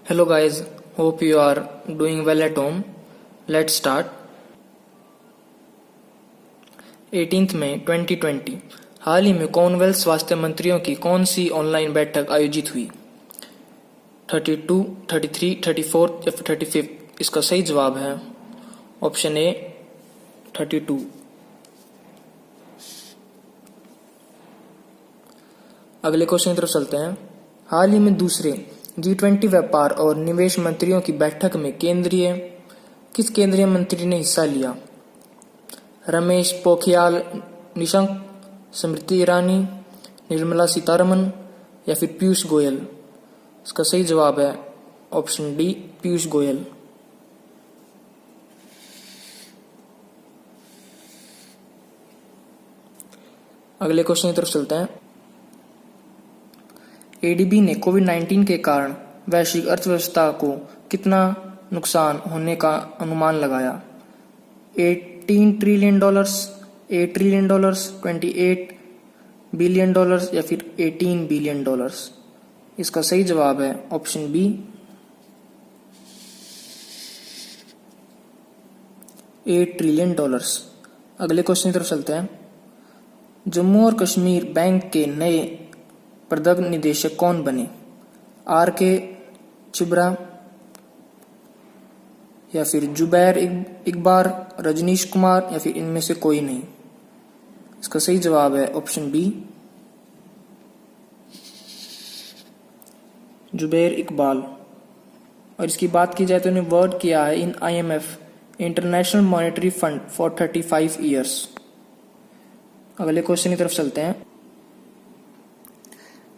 Hello guys, hope you are doing well at home. Let's start. 18 मई 2020 हाल ही में Commonwealth स्वास्थ्य मंत्रियों की कौन सी ऑनलाइन बैठक आयोजित हुई? 32, 33, 34 या फिर 35? इसका सही जवाब है ऑप्शन ए 32। अगले क्वेश्चन की तरफ चलते हैं। हाल ही में दूसरे G20 व्यापार और निवेश मंत्रियों की बैठक में किस केंद्रीय मंत्री ने हिस्सा लिया? रमेश पोखरियाल निशंक, स्मृति ईरानी, निर्मला सीतारमन या फिर पीयूष गोयल? इसका सही जवाब है ऑप्शन डी पीयूष गोयल। अगले क्वेश्चन की तरफ चलते हैं। एडीबी ने कोविड-19 के कारण वैश्विक अर्थव्यवस्था को कितना नुकसान होने का अनुमान लगाया? 18 trillion dollars, 8 trillion dollars, 28 billion dollars या फिर 18 बिलियन डॉलर्स? इसका सही जवाब है ऑप्शन बी 8 ट्रिलियन डॉलर्स। अगले क्वेश्चन की तरफ चलते हैं। जम्मू और कश्मीर बैंक के नए प्रबंधक निदेशक कौन बने? R.K. चिब्रा या फिर जुबैर इकबार, रजनीश कुमार या फिर इनमें से कोई नहीं? इसका सही जवाब है ऑप्शन बी जुबैर इकबाल। और इसकी बात की जाए तो इन्हें वर्क किया है इन IMF international monetary fund for 35 years. अगले क्वेश्चन की तरफ चलते हैं।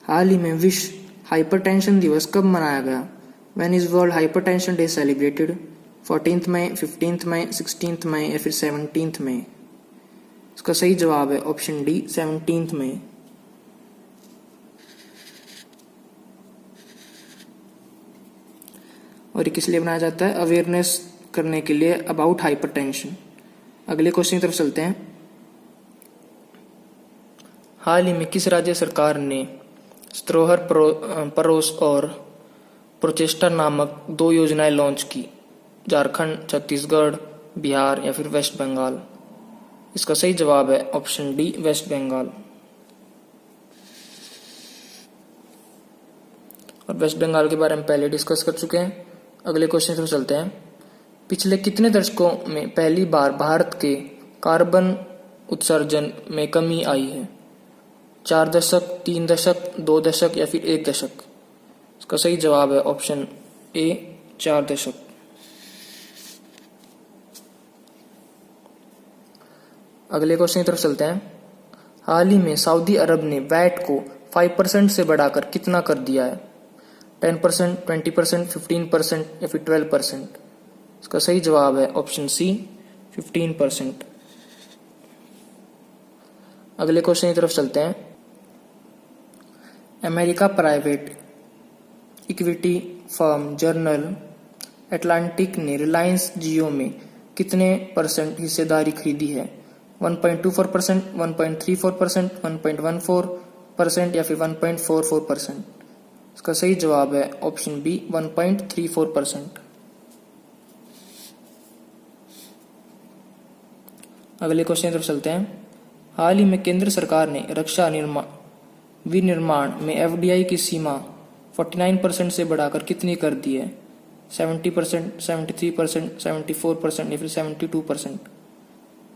हाल ही में विश्व हाइपरटेंशन दिवस कब मनाया गया? When is world hypertension day celebrated? 14 मई, 15 मई, 16 मई या फिर 17 मई? इसका सही जवाब है ऑप्शन डी 17 मई। और ये किस लिए बनाया जाता है? अवेयरनेस करने के लिए अबाउट हाइपरटेंशन। अगले क्वेश्चन की तरफ चलते हैं। हाल ही में किस राज्य सरकार ने स्तरोहर परोस और प्रोचेस्टा नामक 2 योजनाएं लॉन्च की? झारखंड, छत्तीसगढ़, बिहार या फिर वेस्ट बंगाल? इसका सही जवाब है ऑप्शन डी वेस्ट बंगाल। और वेस्ट बंगाल के बारे में पहले डिस्कस कर चुके हैं। अगले क्वेश्चन की तरफ चलते हैं। पिछले कितने दशकों में पहली बार भारत के कार्बन उत्सर्जन में कमी आई है? 4 दशक, 3 दशक, 2 दशक या फिर 1 दशक? इसका सही जवाब है ऑप्शन ए 4 दशक। अगले क्वेश्चन की तरफ चलते हैं। हाल ही में सऊदी अरब ने वैट को 5% से बढ़ाकर कितना कर दिया है? 10%, 20%, 15% या फिर 12%? इसका सही जवाब है ऑप्शन सी 15%। अगले क्वेश्चन की तरफ चलते हैं। America private equity firm general Atlantic ने रिलायंस जियो में कितने % हिस्सेदारी खरीदी है? 1.24%, 1.34%, 1.14% या फिर 1.44%? इसका सही जवाब है ऑप्शन बी 1.34%। अगले क्वेश्चन की तरफ चलते हैं। हाल ही में केंद्र सरकार ने रक्षा विनिर्माण में FDI की सीमा 49% से बढ़ाकर कितनी कर दी है? 70%, 73%, 74% या फिर 72%?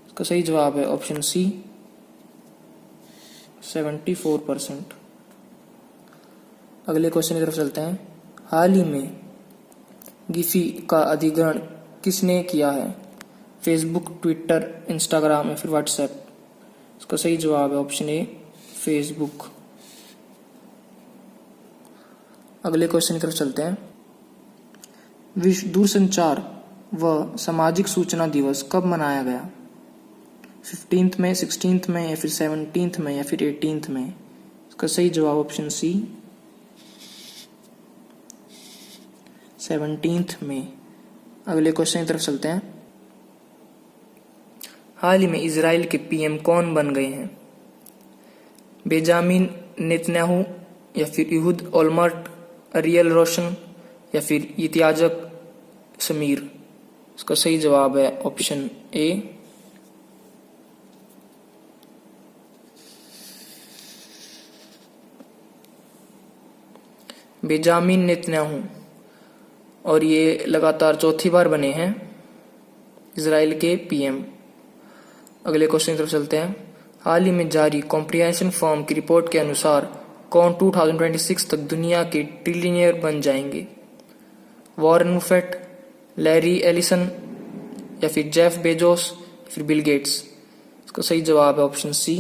इसका सही जवाब है ऑप्शन सी 74%। अगले क्वेश्चन की तरफ चलते हैं। हाल ही में गिफी का अधिग्रहण किसने किया है? फेसबुक, ट्विटर, इंस्टाग्राम या फिर व्हाट्सएप? इसका सही जवाब है ऑप्शन ए फेसबुक। अगले क्वेश्चन की तरफ चलते हैं। विश्व दूरसंचार व सामाजिक सूचना दिवस कब मनाया गया? 15 मई, 16 मई या फिर 17 मई या फिर 18 मई? इसका सही जवाब ऑप्शन सी 17 मई। अगले क्वेश्चन की तरफ चलते हैं। हाल ही में इजराइल के PM कौन बन गए हैं? बेंजामिन नेतन्याहू या फिर यहूद ओलमर्ट, अरियल रोशन या फिर इतियाजक समीर। इसका सही जवाब है ऑप्शन ए। बेंजामिन नेतन्याहू, और ये लगातार चौथी बार बने हैं इजराइल के पीएम। अगले क्वेश्चन की तरफ चलते हैं। हाल ही में जारी कॉम्प्रिहेंशन फर्म की रिपोर्ट के अनुसार कौन 2026 तक दुनिया के ट्रिलियनियर बन जाएंगे? वॉरेन बुफेट, लैरी एलिसन, या फिर जेफ बेजोस, या फिर बिल गेट्स। इसका सही जवाब है ऑप्शन सी,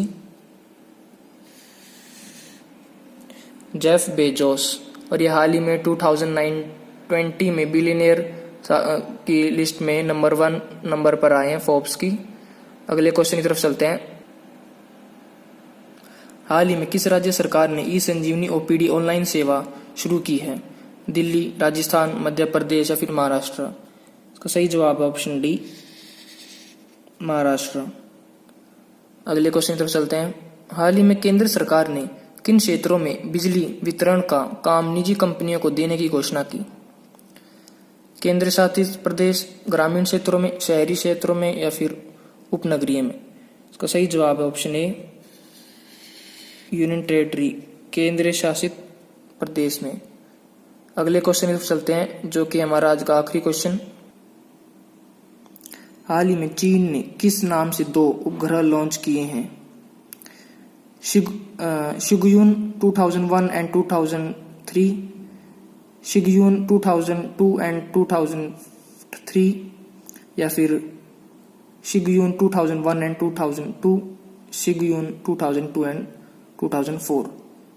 जेफ बेजोस। और ये हाल ही में 2020 में बिलियनियर की लिस्ट में नंबर 1 नंबर पर आए हैं फोर्ब्स की। अगले क्वेश्चन की तरफ चलते हैं। हाल ही में किस राज्य सरकार ने ई संजीवनी ओपीडी ऑनलाइन सेवा शुरू की है? दिल्ली, राजस्थान, मध्य प्रदेश, या फिर महाराष्ट्र। इसका सही जवाब है ऑप्शन डी, महाराष्ट्र। अगले क्वेश्चन की तरफ चलते हैं। हाल ही में केंद्र सरकार ने किन क्षेत्रों में बिजली वितरण का काम निजी कंपनियों को देने की घोषणा की? केंद्र शासित प्रदेश, ग्रामीण क्षेत्रों में, शहरी क्षेत्रों में, या फिर उपनगरीय में। इसका सही जवाब है ऑप्शन ए, यूनियन टेरिटरी, केंद्र शासित प्रदेश में। अगले क्वेश्चन की तरफ चलते हैं, जो कि हमारा आज का आखिरी क्वेश्चन। हाल ही में चीन ने किस नाम से 2 उपग्रह लॉन्च किए हैं? शिगुयुन 2001 एंड 2003, शिगुयुन 2002 एंड 2003, या फिर शिगुयुन 2001 एंड 2002, शिगुयुन 2002 एंड 2004।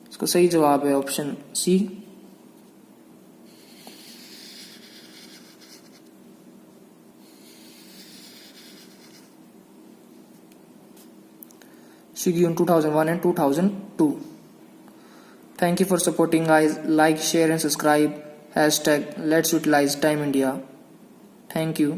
इसका सही जवाब है option C, शिगुयुन 2001 and 2002. Thank you for supporting guys. Like, share and subscribe. #Let's utilize Time India. Thank you.